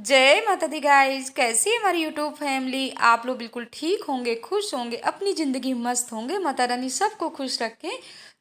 जय माता दी गाइस। कैसी है हमारी यूट्यूब फैमिली। आप लोग बिल्कुल ठीक होंगे, खुश होंगे, अपनी ज़िंदगी मस्त होंगे। माता रानी सबको खुश रखें।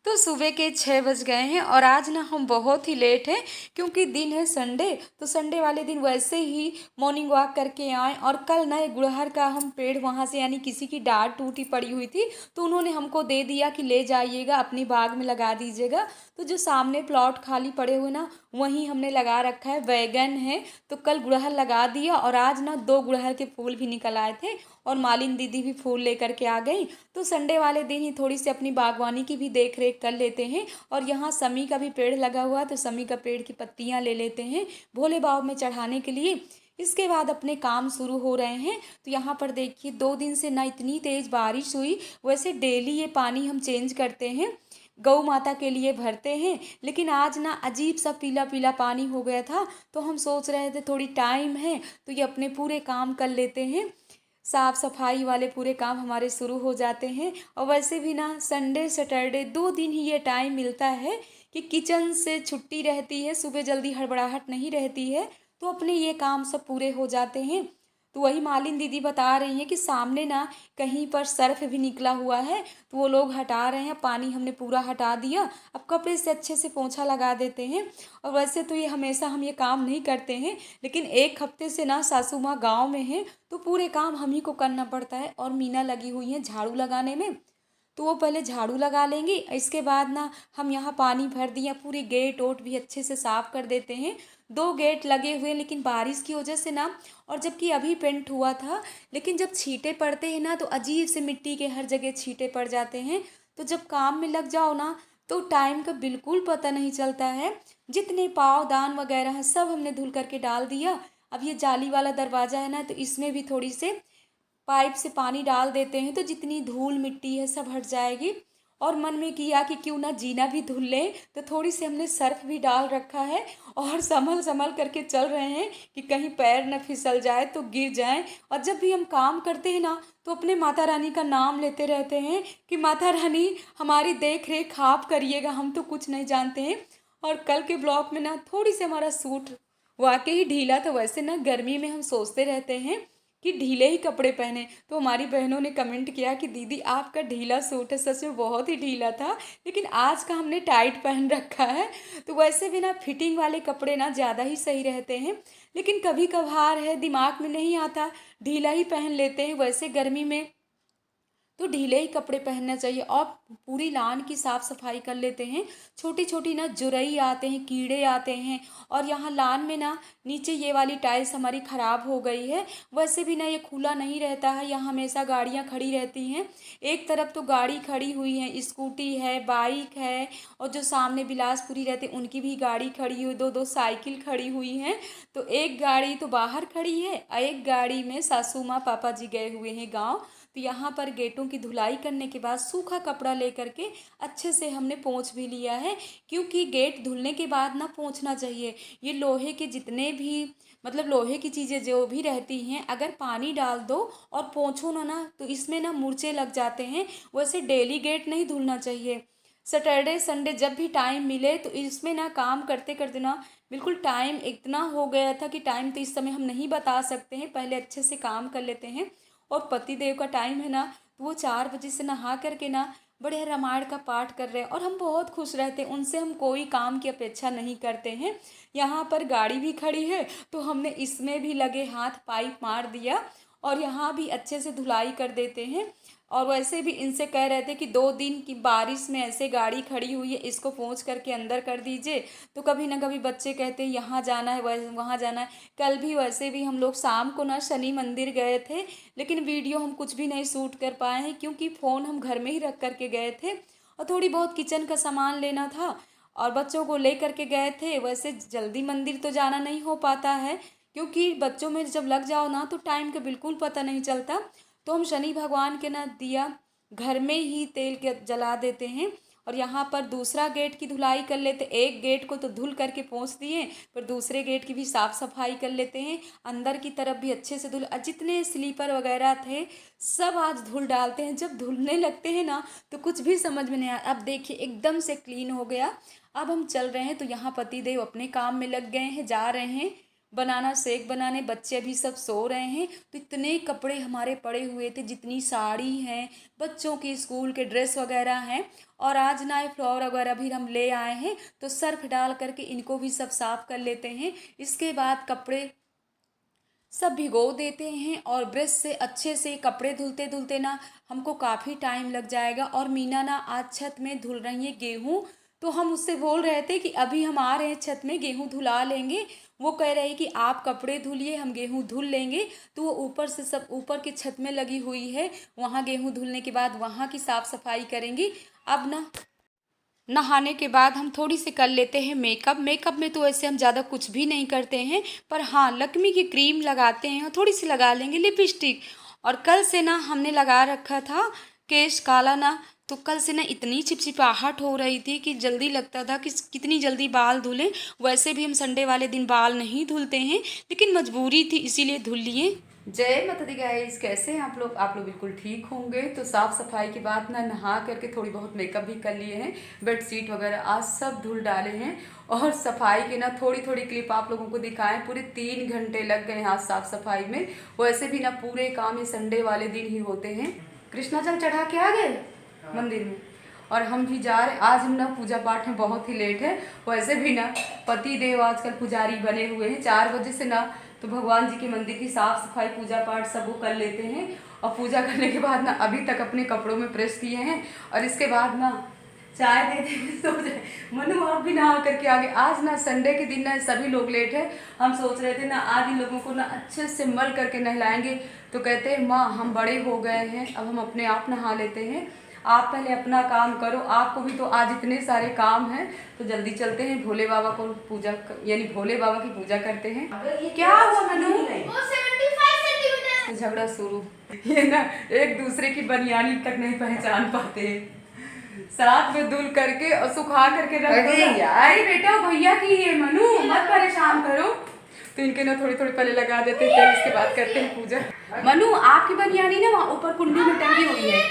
तो सुबह के 6 बज गए हैं और आज ना हम बहुत ही लेट हैं क्योंकि दिन है संडे। तो संडे वाले दिन वैसे ही मॉर्निंग वॉक करके आए और कल ना एक गुड़हल का हम पेड़ वहाँ से यानी किसी की डांट टूटी पड़ी हुई थी तो उन्होंने हमको दे दिया कि ले जाइएगा, अपनी बाग में लगा दीजिएगा। तो जो सामने प्लॉट खाली पड़े हुए ना वहीं हमने लगा रखा है, बैगन है। तो कल गुड़हल लगा दिया और आज ना 2 गुड़हल के फूल भी निकल आए थे और मालिन दीदी भी फूल लेकर के आ गई। तो संडे वाले दिन ही थोड़ी सी अपनी बागवानी की भी देख रेख कर लेते हैं। और यहाँ समी का भी पेड़ लगा हुआ है तो समी का पेड़ की पत्तियाँ ले लेते हैं भोले बाबा में चढ़ाने के लिए। इसके बाद अपने काम शुरू हो रहे हैं। तो यहाँ पर देखिए 2 दिन से ना इतनी तेज़ बारिश हुई। वैसे डेली ये पानी हम चेंज करते हैं, गौ माता के लिए भरते हैं, लेकिन आज ना अजीब सा पीला पीला पानी हो गया था। तो हम सोच रहे थे थोड़ी टाइम है तो ये अपने पूरे काम कर लेते हैं, साफ़ सफाई वाले पूरे काम हमारे शुरू हो जाते हैं। और वैसे भी ना संडे सैटरडे 2 दिन ही ये टाइम मिलता है कि किचन से छुट्टी रहती है, सुबह जल्दी हड़बड़ाहट नहीं रहती है तो अपने ये काम सब पूरे हो जाते हैं। तो वही मालिन दीदी बता रही हैं कि सामने ना कहीं पर सर्फ भी निकला हुआ है तो वो लोग हटा रहे हैं, पानी हमने पूरा हटा दिया। अब कपड़े से अच्छे से पोंछा लगा देते हैं। और वैसे तो ये हमेशा हम ये काम नहीं करते हैं, लेकिन एक हफ्ते से ना सासू माँ गाँव में है तो पूरे काम हम ही को करना पड़ता है। और मीना लगी हुई है झाड़ू लगाने में, तो वो पहले झाड़ू लगा लेंगी। इसके बाद ना हम यहाँ पानी भर दिया, पूरी गेट ओट भी अच्छे से साफ़ कर देते हैं। 2 गेट लगे हुए लेकिन बारिश की वजह से ना, और जबकि अभी पेंट हुआ था, लेकिन जब छींटे पड़ते हैं ना तो अजीब से मिट्टी के हर जगह छींटे पड़ जाते हैं। तो जब काम में लग जाओ ना तो टाइम का बिल्कुल पता नहीं चलता है। जितने पावदान वगैरह हैं सब हमने धुल करके डाल दिया। अब ये जाली वाला दरवाज़ा है ना तो इसमें भी थोड़ी से पाइप से पानी डाल देते हैं तो जितनी धूल मिट्टी है सब हट जाएगी। और मन में किया कि क्यों ना जीना भी धुल लें, तो थोड़ी सी हमने सर्फ भी डाल रखा है और संभल संभल करके चल रहे हैं कि कहीं पैर न फिसल जाए तो गिर जाए। और जब भी हम काम करते हैं ना तो अपने माता रानी का नाम लेते रहते हैं कि माता रानी हमारी देख रेख आप करिएगा, हम तो कुछ नहीं जानते हैं। और कल के ब्लॉग में ना थोड़ी सी हमारा सूट वाकई ही ढीला था। वैसे ना गर्मी में हम सोचते रहते हैं कि ढीले ही कपड़े पहने, तो हमारी बहनों ने कमेंट किया कि दीदी आपका ढीला सूट है, सच में बहुत ही ढीला था, लेकिन आज का हमने टाइट पहन रखा है। तो वैसे भी ना फिटिंग वाले कपड़े ना ज़्यादा ही सही रहते हैं, लेकिन कभी कभार है दिमाग में नहीं आता ढीला ही पहन लेते हैं। वैसे गर्मी में तो ढीले ही कपड़े पहनना चाहिए। और पूरी लान की साफ़ सफाई कर लेते हैं। छोटी छोटी ना जुरई आते हैं, कीड़े आते हैं। और यहाँ लान में ना नीचे ये वाली टाइल्स हमारी ख़राब हो गई है। वैसे भी ना ये खुला नहीं रहता है, यहाँ हमेशा गाड़ियाँ खड़ी रहती हैं। एक तरफ तो गाड़ी खड़ी हुई है, स्कूटी है, बाइक है, और जो सामने बिलासपुरी रहते उनकी भी गाड़ी खड़ी हुई, 2 2 साइकिल खड़ी हुई हैं। तो एक गाड़ी तो बाहर खड़ी है और एक गाड़ी में सासू माँ पापा जी गए हुए हैं गाँव। तो यहाँ पर गेटों की धुलाई करने के बाद सूखा कपड़ा लेकर के अच्छे से हमने पोंछ भी लिया है, क्योंकि गेट धुलने के बाद ना पोंछना चाहिए। ये लोहे के जितने भी मतलब लोहे की चीज़ें जो भी रहती हैं, अगर पानी डाल दो और पोंछो ना तो इसमें ना मूर्छे लग जाते हैं। वैसे डेली गेट नहीं धुलना चाहिए, सैटरडे संडे जब भी टाइम मिले। तो इसमें ना काम करते करते ना बिल्कुल टाइम इतना हो गया था कि टाइम तो इस समय हम नहीं बता सकते हैं, पहले अच्छे से काम कर लेते हैं। और पति देव का टाइम है ना तो वो 4 बजे से नहा करके ना बड़े रामायण का पाठ कर रहे हैं और हम बहुत खुश रहते हैं, उनसे हम कोई काम की अपेक्षा नहीं करते हैं। यहाँ पर गाड़ी भी खड़ी है तो हमने इसमें भी लगे हाथ पाइप मार दिया और यहाँ भी अच्छे से धुलाई कर देते हैं। और वैसे भी इनसे कह रहे थे कि 2 दिन की बारिश में ऐसे गाड़ी खड़ी हुई है, इसको पोंछ करके अंदर कर दीजिए। तो कभी ना कभी बच्चे कहते हैं यहाँ जाना है, वहाँ जाना है। कल भी वैसे भी हम लोग शाम को ना शनि मंदिर गए थे, लेकिन वीडियो हम कुछ भी नहीं शूट कर पाए हैं क्योंकि फ़ोन हम घर में ही रख करके गए थे और थोड़ी बहुत किचन का सामान लेना था और बच्चों को ले करके गए थे। वैसे जल्दी मंदिर तो जाना नहीं हो पाता है क्योंकि बच्चों में जब लग जाओ ना तो टाइम का बिल्कुल पता नहीं चलता। तो हम शनि भगवान के ना दिया घर में ही तेल के जला देते हैं। और यहाँ पर दूसरा गेट की धुलाई कर लेते, एक गेट को तो धुल करके पोंछ दिए, पर दूसरे गेट की भी साफ़ सफाई कर लेते हैं। अंदर की तरफ भी अच्छे से धुल, जितने स्लीपर वगैरह थे सब आज धुल डालते हैं। जब धुलने लगते हैं ना तो कुछ भी समझ में नहीं आया। अब देखिए एकदम से क्लीन हो गया। अब हम चल रहे हैं तो यहाँ पति देव अपने काम में लग गए हैं, जा रहे हैं बनाना शेक बनाने। बच्चे अभी सब सो रहे हैं, तो इतने कपड़े हमारे पड़े हुए थे, जितनी साड़ी हैं, बच्चों की स्कूल के ड्रेस वगैरह हैं। और आज ना ये फ्लावर वगैरह भी हम ले आए हैं, तो सर्फ डाल करके इनको भी सब साफ कर लेते हैं। इसके बाद कपड़े सब भिगो देते हैं और ब्रश से अच्छे से कपड़े धुलते धुलते ना हमको काफ़ी टाइम लग जाएगा। और मीना ना आज छत में धुल रही है गेहूँ, तो हम उससे बोल रहे थे कि अभी हम आ रहे हैं छत में, गेहूँ धुला लेंगे। वो कह रही कि आप कपड़े धुलिए, हम गेहूँ धुल लेंगे। तो वो ऊपर से सब ऊपर की छत में लगी हुई है, वहाँ गेहूँ धुलने के बाद वहाँ की साफ़ सफाई करेंगी। अब ना नहाने के बाद हम थोड़ी सी कर लेते हैं मेकअप। मेकअप में तो वैसे हम ज़्यादा कुछ भी नहीं करते हैं, पर हाँ लक्ष्मी की क्रीम लगाते हैं और थोड़ी सी लगा लेंगे लिपस्टिक। और कल से ना हमने लगा रखा था केश काला ना, तो कल से ना इतनी चिपचिपाहट हो रही थी कि जल्दी लगता था कि कितनी जल्दी बाल धुलें। वैसे भी हम संडे वाले दिन बाल नहीं धुलते हैं, लेकिन मजबूरी थी इसीलिए धुल लिए। जय माता दी गाइस, कैसे हैं आप लोग? आप लोग बिल्कुल ठीक होंगे। तो साफ़ सफाई के बाद ना नहा करके थोड़ी बहुत मेकअप भी कर लिए हैं, बेडशीट वगैरह आज सब धुल डाले हैं। और सफाई के ना थोड़ी थोड़ी क्लिप आप लोगों को दिखाएं। पूरे 3 घंटे लग गए आज साफ़ सफाई में। वैसे भी ना पूरे काम ये संडे वाले दिन ही होते हैं। कृष्णा जल चढ़ा के आ गए मंदिर में, और हम भी जा रहे। आज हम ना पूजा पाठ में बहुत ही लेट है। वैसे भी ना पति देव आजकल पुजारी बने हुए हैं। 4 बजे से ना तो भगवान जी के मंदिर की साफ़ सफाई पूजा पाठ सब वो कर लेते हैं। और पूजा करने के बाद ना अभी तक अपने कपड़ों में प्रेस किए हैं। और इसके बाद ना चाय दे दे सो जाए। मनु आप भी नहा करके आगे। आज ना संडे के दिन ना सभी लोग लेट है। हम सोच रहे थे ना आज इन लोगों को ना अच्छे से मल करके नहलाएंगे, तो कहते हैं माँ हम बड़े हो गए हैं, अब हम अपने आप नहा लेते हैं, आप पहले अपना काम करो। आपको भी तो आज इतने सारे काम हैं, तो जल्दी चलते हैं भोले बाबा को पूजा यानी भोले बाबा की पूजा करते हैं। क्या हुआ मनु? 75 सेंटीमीटर झगड़ा शुरू। ये ना एक दूसरे की बनियानी तक नहीं पहचान पाते हैं। साथ में धुल करके और सुखा करके रख दो। अरे बेटा भैया की ये मनु मत परेशान करो। तो इनके ना थोड़ी थोड़ी पहले लगा देते हैं, फिर इसके बाद करते हैं पूजा। मनु आपकी बनियानी ना वहाँ ऊपर कुंडी में टंगी हुई है।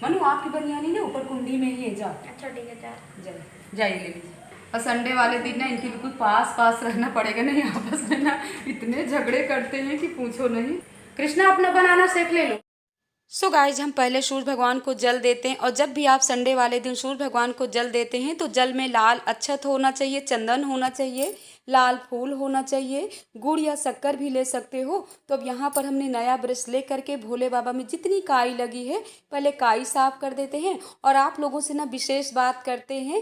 मनु आपकी बनियानी ना ऊपर कुंडी में ही है, जा। अच्छा ठीक है, जाइए ले लीजिए। और संडे वाले दिन ना इनके बिल्कुल पास पास रहना पड़ेगा, नहीं आपस में ना इतने झगड़े करते हैं कि पूछो नहीं। कृष्णा अपना बनाना सीख ले लो। सो गाइज हम पहले सूर्य भगवान को जल देते हैं। और जब भी आप संडे वाले दिन सूर्य भगवान को जल देते हैं, तो जल में लाल अक्षत होना चाहिए, चंदन होना चाहिए, लाल फूल होना चाहिए, गुड़ या शक्कर भी ले सकते हो। तो अब यहाँ पर हमने नया ब्रश ले करके भोले बाबा में जितनी काई लगी है पहले काई साफ कर देते हैं। और आप लोगों से ना विशेष बात करते हैं,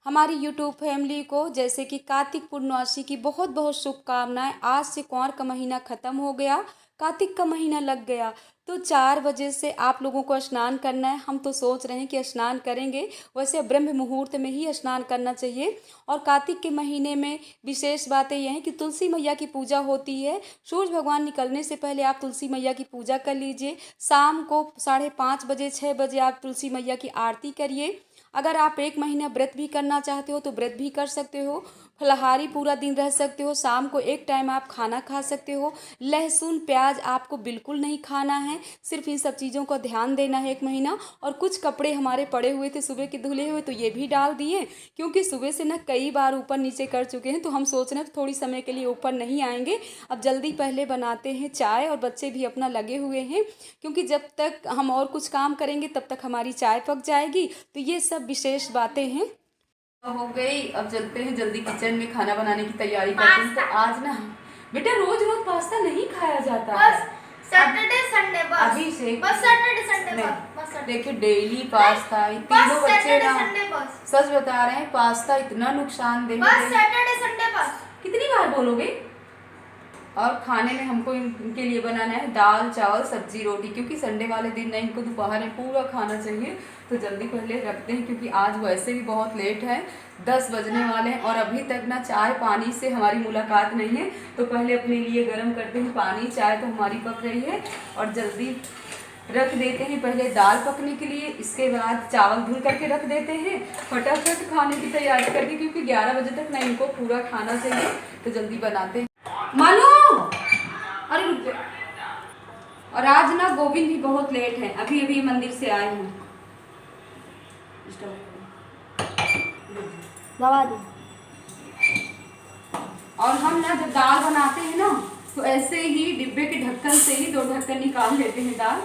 हमारी यूट्यूब फैमिली को जैसे कि कार्तिक पूर्णिमासी की बहुत बहुत शुभकामनाएं। आज से कुंवर का महीना ख़त्म हो गया, कार्तिक का महीना लग गया। तो 4 बजे से आप लोगों को स्नान करना है। हम तो सोच रहे हैं कि स्नान करेंगे, वैसे ब्रह्म मुहूर्त में ही स्नान करना चाहिए। और कार्तिक के महीने में विशेष बातें यह हैं कि तुलसी मैया की पूजा होती है। सूरज भगवान निकलने से पहले आप तुलसी मैया की पूजा कर लीजिए। शाम को 5:30 बजे 6 बजे आप तुलसी मैया की आरती करिए। अगर आप 1 महीना व्रत भी करना चाहते हो तो व्रत भी कर सकते हो, फलाहारी पूरा दिन रह सकते हो। शाम को एक टाइम आप खाना खा सकते हो। लहसुन प्याज आपको बिल्कुल नहीं खाना है, सिर्फ इन सब चीज़ों का ध्यान देना है 1 महीना। और कुछ कपड़े हमारे पड़े हुए थे सुबह के धुले हुए, तो ये भी डाल दिए, क्योंकि सुबह से ना कई बार ऊपर नीचे कर चुके हैं। तो हम सोच रहे हैं थोड़ी समय के लिए ऊपर नहीं आएंगे। अब जल्दी पहले बनाते हैं चाय, और बच्चे भी अपना लगे हुए हैं, क्योंकि जब तक हम और कुछ काम करेंगे तब तक हमारी चाय पक जाएगी। तो ये सब विशेष बातें हैं। हो गई, अब चलते हैं जल्दी किचन में खाना बनाने की तैयारी करते हैं। तो आज ना बेटा रोज रोज पास्ता नहीं खाया जाता है, सैटरडे संडे बस, अभी से बस सैटरडे संडे बस। देखिए डेली पास्ता, तीनों बच्चे ना बस। सच बता रहे हैं, पास्ता इतना नुकसानदेह है। बस सैटरडे संडे बस। कितनी बार बोलोगे? और खाने में हमको इनके लिए बनाना है दाल चावल सब्जी रोटी, क्योंकि संडे वाले दिन ना इनको दोपहर में पूरा खाना चाहिए। तो जल्दी पहले रखते हैं, क्योंकि आज वैसे भी बहुत लेट है, 10 बजने वाले हैं और अभी तक ना चाय पानी से हमारी मुलाकात नहीं है। तो पहले अपने लिए गर्म करते हैं पानी। चाय तो हमारी पक रही है और जल्दी रख देते हैं पहले दाल पकने के लिए। इसके बाद चावल धुल करके रख देते हैं, फटाफट खाने की तैयारी करके, क्योंकि 11 बजे तक ना इनको पूरा खाना चाहिए। तो जल्दी बनाते हैं। मानो अरे रुक जा। और आज ना गोविंद भी बहुत लेट है, अभी अभी मंदिर से आए हैं। और हम ना जब दाल बनाते हैं ना तो ऐसे ही डिब्बे के ढक्कन से ही 2 ढक्कन निकाल लेते हैं दाल,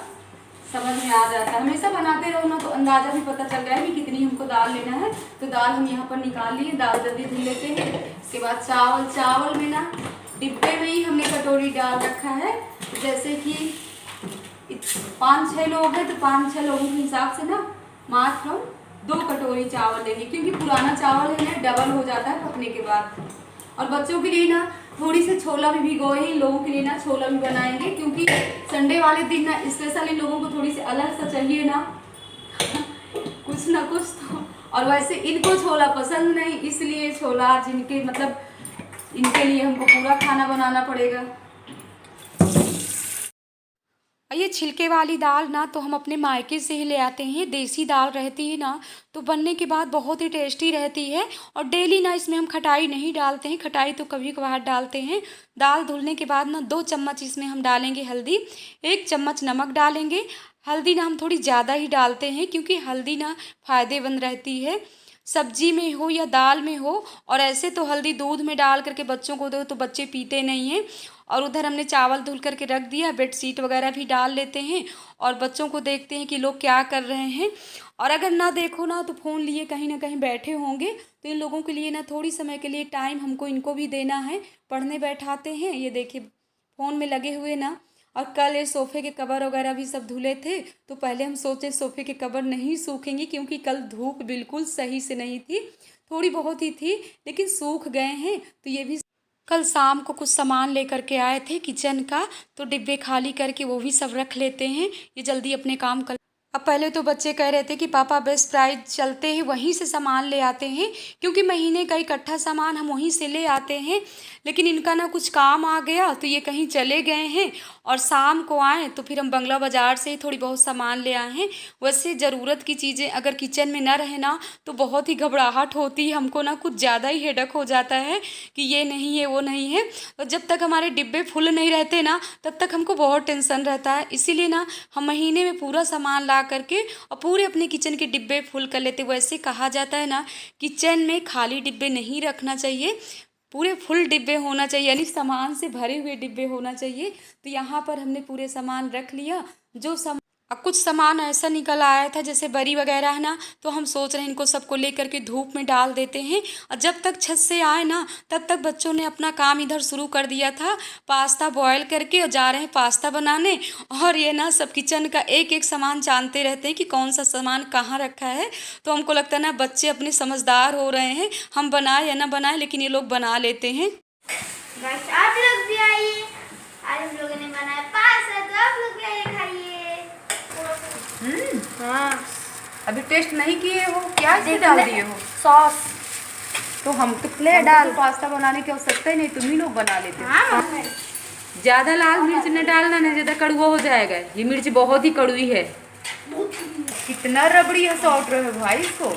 समझ में आ जाता है। हमेशा बनाते रहो ना तो अंदाज़ा भी पता चल रहा है कि कितनी हमको दाल लेना है। तो दाल हम यहाँ पर निकाल लिए, दाल जल्दी धुल लेते हैं। इसके बाद चावल में ना डिब्बे में ही हमने कटोरी डाल रखा है। जैसे कि 5-6 लोग हैं तो 5-6 लोगों के हिसाब से ना मात्र हम 2 कटोरी चावल लेंगे, क्योंकि पुराना चावल है ना डबल हो जाता है पकने के बाद। और बच्चों के लिए ना थोड़ी सी छोला भी भिगोए, इन लोगों के लिए ना छोला भी बनाएंगे, क्योंकि संडे वाले दिन ना स्पेशल इन लोगों को थोड़ी सी अलग सा चाहिए ना कुछ ना कुछ तो। और वैसे इनको छोला पसंद नहीं, इसलिए छोला जिनके मतलब इनके लिए हमको पूरा खाना बनाना पड़ेगा। ये छिलके वाली दाल ना तो हम अपने मायके से ही ले आते हैं। देसी दाल रहती है ना तो बनने के बाद बहुत ही टेस्टी रहती है। और डेली ना इसमें हम खटाई नहीं डालते हैं, खटाई तो कभी कभार डालते हैं। दाल धुलने के बाद ना 2 चम्मच इसमें हम डालेंगे हल्दी, 1 चम्मच नमक डालेंगे। हल्दी ना हम थोड़ी ज़्यादा ही डालते हैं, क्योंकि हल्दी ना फ़ायदेमंद रहती है, सब्जी में हो या दाल में हो। और ऐसे तो हल्दी दूध में डाल करके बच्चों को दो तो बच्चे पीते नहीं हैं। और उधर हमने चावल धुल करके रख दिया, बेडशीट वगैरह भी डाल लेते हैं और बच्चों को देखते हैं कि लोग क्या कर रहे हैं। और अगर ना देखो ना तो फ़ोन लिए कहीं ना कहीं बैठे होंगे, तो इन लोगों के लिए ना थोड़ी समय के लिए टाइम हमको इनको भी देना है, पढ़ने बैठाते हैं। ये देखिए फ़ोन में लगे हुए ना। और कल ये सोफ़े के कवर वगैरह भी सब धुले थे, तो पहले हम सोचे सोफ़े के कवर नहीं सूखेंगे, क्योंकि कल धूप बिल्कुल सही से नहीं थी, थोड़ी बहुत ही थी, लेकिन सूख गए हैं। तो ये भी कल शाम को कुछ सामान लेकर के आए थे किचन का, तो डिब्बे खाली करके वो भी सब रख लेते हैं, ये जल्दी अपने काम कर। अब पहले तो बच्चे कह रहे थे कि पापा बेस्ट प्राइस चलते हैं वहीं से सामान ले आते हैं, क्योंकि महीने का इकट्ठा सामान हम वहीं से ले आते हैं। लेकिन इनका ना कुछ काम आ गया तो ये कहीं चले गए हैं, और शाम को आए तो फिर हम बंगला बाज़ार से ही थोड़ी बहुत सामान ले आए हैं। वैसे ज़रूरत की चीज़ें अगर किचन में ना रहे ना तो बहुत ही घबराहट होती है, हमको ना कुछ ज़्यादा ही हेडक हो जाता है कि ये नहीं है वो नहीं है। और जब तक हमारे डिब्बे फुल नहीं रहते ना तब तक हमको बहुत टेंशन रहता है। इसीलिए ना हम महीने में पूरा सामान ला करके और पूरे अपने किचन के डिब्बे फुल कर लेते। वैसे कहा जाता है ना किचन में खाली डिब्बे नहीं रखना चाहिए, पूरे फुल डिब्बे होना चाहिए, यानी सामान से भरे हुए डिब्बे होना चाहिए। तो यहाँ पर हमने पूरे सामान रख लिया। जो कुछ सामान ऐसा निकल आया था जैसे बरी वगैरह है ना, तो हम सोच रहे हैं इनको सबको लेकर के धूप में डाल देते हैं। और जब तक छत से आए ना तब तक बच्चों ने अपना काम इधर शुरू कर दिया था, पास्ता बॉयल करके और जा रहे हैं पास्ता बनाने। और ये ना सब किचन का एक एक सामान जानते रहते हैं कि कौन सा सामान कहाँ रखा है। तो हमको लगता है ना बच्चे अपने समझदार हो रहे हैं, हम बनाए या ना बनाए लेकिन ये लोग बना लेते हैं। गाइस आप लोग भी आइए, आज हम लोगों ने बनाया पास्ता, तो आप लोग भी आइए खाइए। हाँ, अभी टेस्ट नहीं किए हो, क्या चीज़ डाल दिए हो? सॉस तो हम तो पास्ता बनाने की आवश्यकता ही नहीं, तुम ही लोग बना लेते हो। हाँ ज़्यादा लाल मिर्च न डालना, नहीं ज़्यादा कड़वा हो जाएगा। ये मिर्च बहुत ही कड़वी है। कितना रबड़ी है सॉल्ट रहे भाई इसको।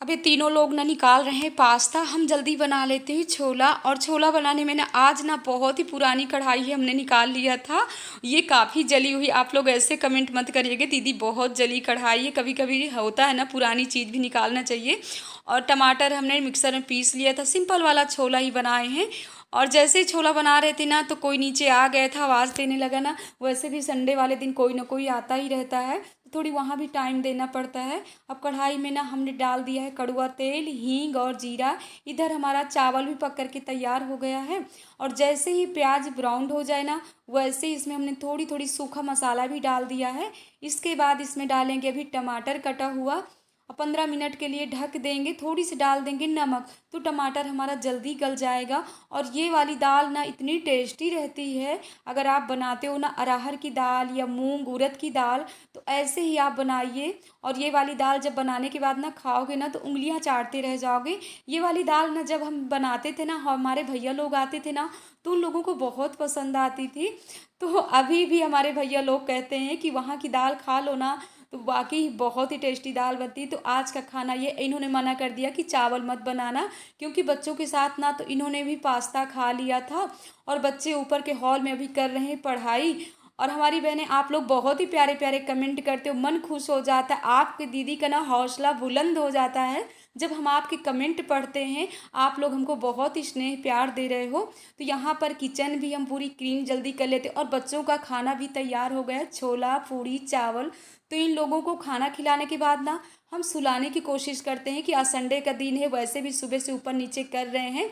अब ये तीनों लोग ना निकाल रहे हैं पास्ता, हम जल्दी बना लेते हैं छोला। और छोला बनाने में ना आज ना बहुत ही पुरानी कढ़ाई है, हमने निकाल लिया था, ये काफ़ी जली हुई। आप लोग ऐसे कमेंट मत करिएगा दीदी बहुत जली कढ़ाई है, कभी कभी होता है ना पुरानी चीज़ भी निकालना चाहिए। और टमाटर हमने मिक्सर में पीस लिया था, सिंपल वाला छोला ही बनाए हैं। और जैसे ही छोला बना रहे थे ना तो कोई नीचे आ गया था, आवाज़ देने लगा ना। वैसे भी संडे वाले दिन कोई ना कोई आता ही रहता है, तो थोड़ी वहाँ भी टाइम देना पड़ता है। अब कढ़ाई में ना हमने डाल दिया है कड़वा तेल, हींग और जीरा। इधर हमारा चावल भी पक करके तैयार हो गया है। और जैसे ही प्याज ब्राउन हो जाए ना वैसे ही इसमें हमने थोड़ी थोड़ी सूखा मसाला भी डाल दिया है। इसके बाद इसमें डालेंगे अभी टमाटर कटा हुआ, और 15 मिनट के लिए ढक देंगे। थोड़ी सी डाल देंगे नमक, तो टमाटर हमारा जल्दी गल जाएगा। और ये वाली दाल ना इतनी टेस्टी रहती है, अगर आप बनाते हो ना अरहर की दाल या मूंग उड़द की दाल, तो ऐसे ही आप बनाइए। और ये वाली दाल जब बनाने के बाद ना खाओगे ना तो उंगलियां चाटते रह जाओगे। ये वाली दाल ना जब हम बनाते थे ना, हमारे भैया लोग आते थे ना, तो उन लोगों को बहुत पसंद आती थी। तो अभी भी हमारे भैया लोग कहते हैं कि वहाँ की दाल खा लो ना, तो वाकई बहुत ही टेस्टी दाल बनती है। तो आज का खाना ये इन्होंने मना कर दिया कि चावल मत बनाना, क्योंकि बच्चों के साथ ना तो इन्होंने भी पास्ता खा लिया था। और बच्चे ऊपर के हॉल में अभी कर रहे हैं पढ़ाई। और हमारी बहनें आप लोग बहुत ही प्यारे प्यारे कमेंट करते हो, मन खुश हो जाता है। आपके दीदी का ना हौसला बुलंद हो जाता है जब हम आपके कमेंट पढ़ते हैं, आप लोग हमको बहुत ही स्नेह प्यार दे रहे हो। तो यहाँ पर किचन भी हम पूरी क्लीन जल्दी कर लेते हैं और बच्चों का खाना भी तैयार हो गया है, छोला पूड़ी चावल। तो इन लोगों को खाना खिलाने के बाद ना हम सुलाने की कोशिश करते हैं कि आज संडे का दिन है, वैसे भी सुबह से ऊपर नीचे कर रहे हैं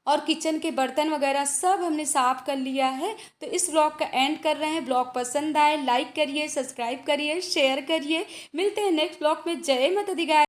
और किचन के बर्तन वगैरह सब हमने साफ़ कर लिया है। तो इस ब्लॉग का एंड कर रहे हैं। ब्लॉग पसंद आए लाइक करिए, सब्सक्राइब करिए, शेयर करिए। मिलते हैं नेक्स्ट ब्लॉग में। जय माता दी गाय।